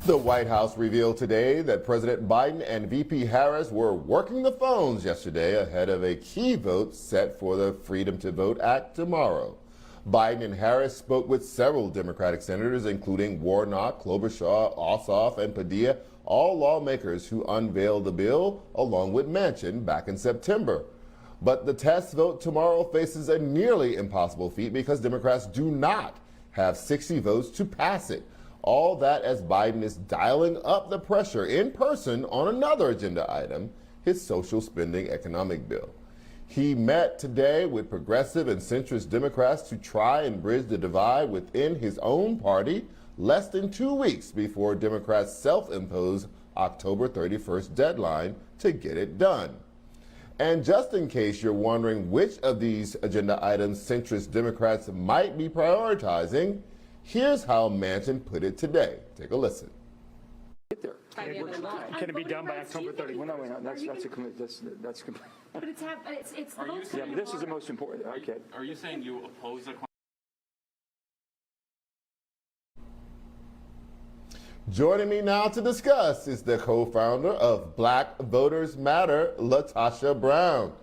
The White House revealed today that President Biden and VP Harris were working the phones yesterday ahead of a key vote set for the Freedom to Vote Act tomorrow. Biden and Harris spoke with several Democratic senators, including Warnock, Klobuchar, Ossoff, and Padilla, all lawmakers who unveiled the bill, along with Manchin, back in September. But the test vote tomorrow faces a nearly impossible feat because Democrats do not have 60 votes to pass it. All that as Biden is dialing up the pressure in person on another agenda item, his social spending economic bill. He met today with progressive and centrist Democrats to try and bridge the divide within his own party less than 2 weeks before Democrats' self-imposed October 31st deadline to get it done. And just in case you're wondering which of these agenda items centrist Democrats might be prioritizing, here's how Manchin put it today. Take a listen. Can it be done by October 30? Well, no, that's complete. But it's the most. Yeah, this is the most important. Okay. Are you saying you oppose the? Joining me now to discuss is the co-founder of Black Voters Matter, LaTosha Brown.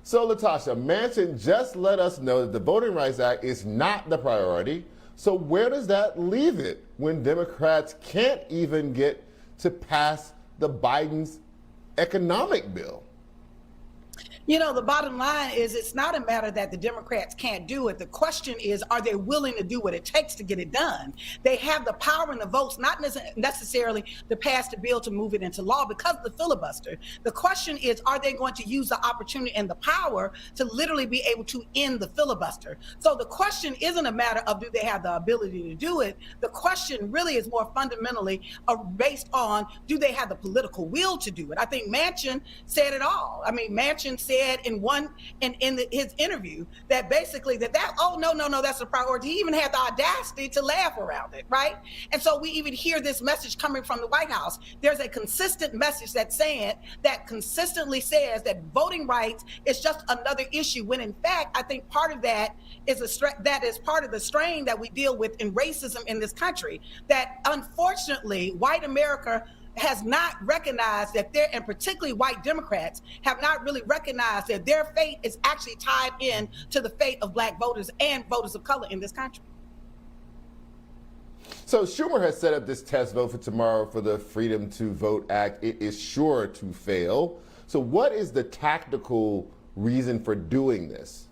So LaTosha, Manchin just let us know that the Voting Rights Act is not the priority. So where does that leave it when Democrats can't even get to pass the Biden's economic bill? You know, the bottom line is it's not a matter that the Democrats can't do it. The question is, are they willing to do what it takes to get it done? They have the power and the votes, not necessarily to pass the bill to move it into law because of the filibuster. The question is, are they going to use the opportunity and the power to literally be able to end the filibuster? So the question isn't a matter of do they have the ability to do it. The question really is more fundamentally based on do they have the political will to do it? I think Manchin said it all. I mean, Manchin said in his interview that basically oh no that's a priority. He even had the audacity to laugh around it, right? And so we even hear this message coming from the White House. There's a consistent message that consistently says that voting rights is just another issue, when in fact I think part of that is part of the strain that we deal with in racism in this country, that unfortunately white America has not recognized that and particularly white Democrats have not really recognized that their fate is actually tied in to the fate of Black voters and voters of color in this country. So Schumer has set up this test vote for tomorrow for the Freedom to Vote Act. It is sure to fail. So what is the tactical reason for doing this?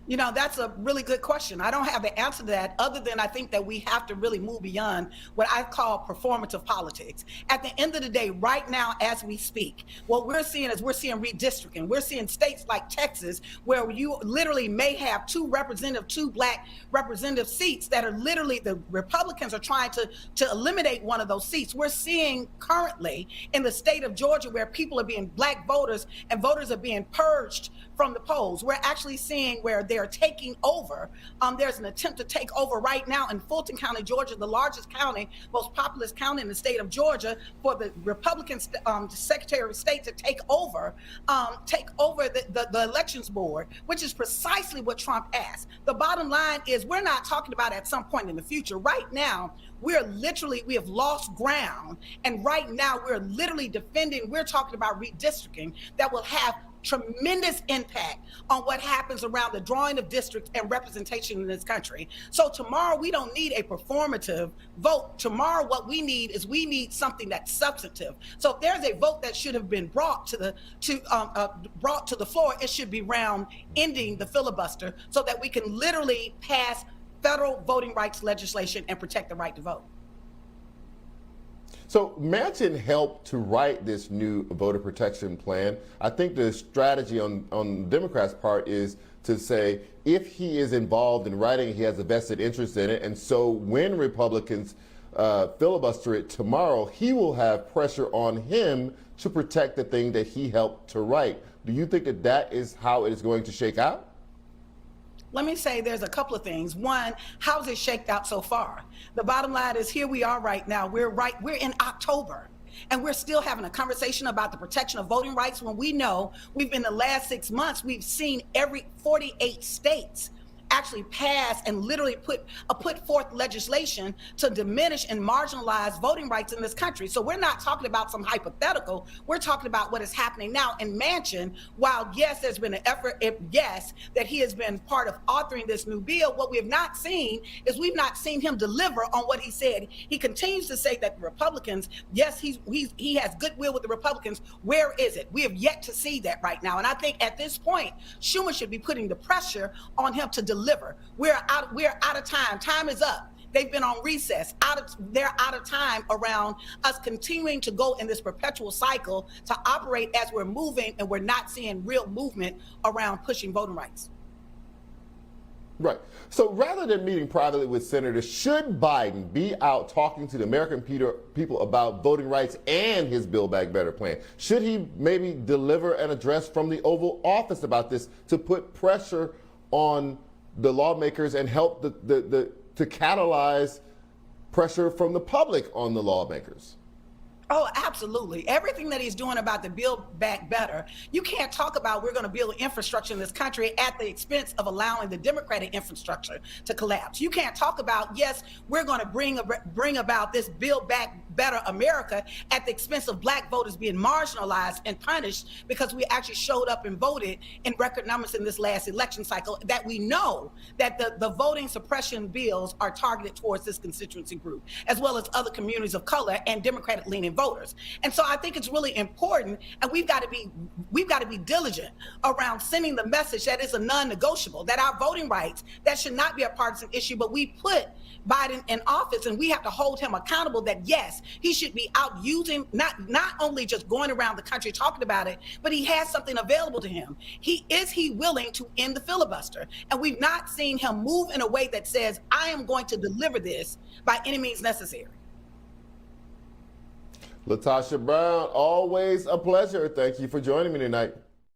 You know, that's a really good question. I don't have the answer to that other than I think that we have to really move beyond what I call performative politics. At the end of the day, right now, as we speak, what we're seeing is redistricting. We're seeing states like Texas where you literally may have two Black representative seats that are literally, the Republicans are trying to eliminate one of those seats. We're seeing currently in the state of Georgia where Black voters and voters are being purged from the polls. We're actually seeing where they're taking over. There's an attempt to take over right now in Fulton County, Georgia, the largest county, most populous county in the state of Georgia, for the Republican Secretary of State to take over the elections board, which is precisely what Trump asked. The bottom line is we're not talking about at some point in the future. Right now, we have lost ground. And right now we're literally we're talking about redistricting that will have tremendous impact on what happens around the drawing of districts and representation in this country. So tomorrow we don't need a performative vote. Tomorrow what we need something that's substantive. So if there's a vote that should have been brought to the floor, it should be around ending the filibuster so that we can literally pass federal voting rights legislation and protect the right to vote. So Manchin helped to write this new voter protection plan. I think the strategy on the Democrats' part is to say if he is involved in writing, he has a vested interest in it. And so when Republicans filibuster it tomorrow, he will have pressure on him to protect the thing that he helped to write. Do you think that that is how it is going to shake out? Let me say there's a couple of things. One, how's it shaked out so far? The bottom line is here we are right now. We're in October. And we're still having a conversation about the protection of voting rights when we know in the last 6 months, we've seen every 48 states actually pass and literally put forth legislation to diminish and marginalize voting rights in this country. So we're not talking about some hypothetical. We're talking about what is happening now in Manchin. While yes, there's been an effort, yes, that he has been part of authoring this new bill, what we have not seen is we've not seen him deliver on what he said. He continues to say that the Republicans, yes, he has goodwill with the Republicans. Where is it? We have yet to see that right now. And I think at this point, Schumer should be putting the pressure on him to deliver. We're out of time. Time is up. They've been on recess. They're out of time around us continuing to go in this perpetual cycle to operate as we're moving, and we're not seeing real movement around pushing voting rights. Right. So rather than meeting privately with senators, should Biden be out talking to the American people about voting rights and his Build Back Better plan? Should he maybe deliver an address from the Oval Office about this to put pressure on the lawmakers and help to catalyze pressure from the public on the lawmakers? Oh, absolutely. Everything that he's doing about the Build Back Better, you can't talk about we're going to build infrastructure in this country at the expense of allowing the Democratic infrastructure to collapse. You can't talk about, yes, we're going to bring about this Build Back Better America at the expense of Black voters being marginalized and punished because we actually showed up and voted in record numbers in this last election cycle, that we know that the voting suppression bills are targeted towards this constituency group, as well as other communities of color and Democratic-leaning voters. And so I think it's really important, and we've got to be diligent around sending the message that it's a non-negotiable, that our voting rights, that should not be a partisan issue, but we put Biden in office and we have to hold him accountable that yes, he should be out using, not only just going around the country talking about it, but he has something available to him. Is he willing to end the filibuster? And we've not seen him move in a way that says, I am going to deliver this by any means necessary. LaTosha Brown, always a pleasure. Thank you for joining me tonight.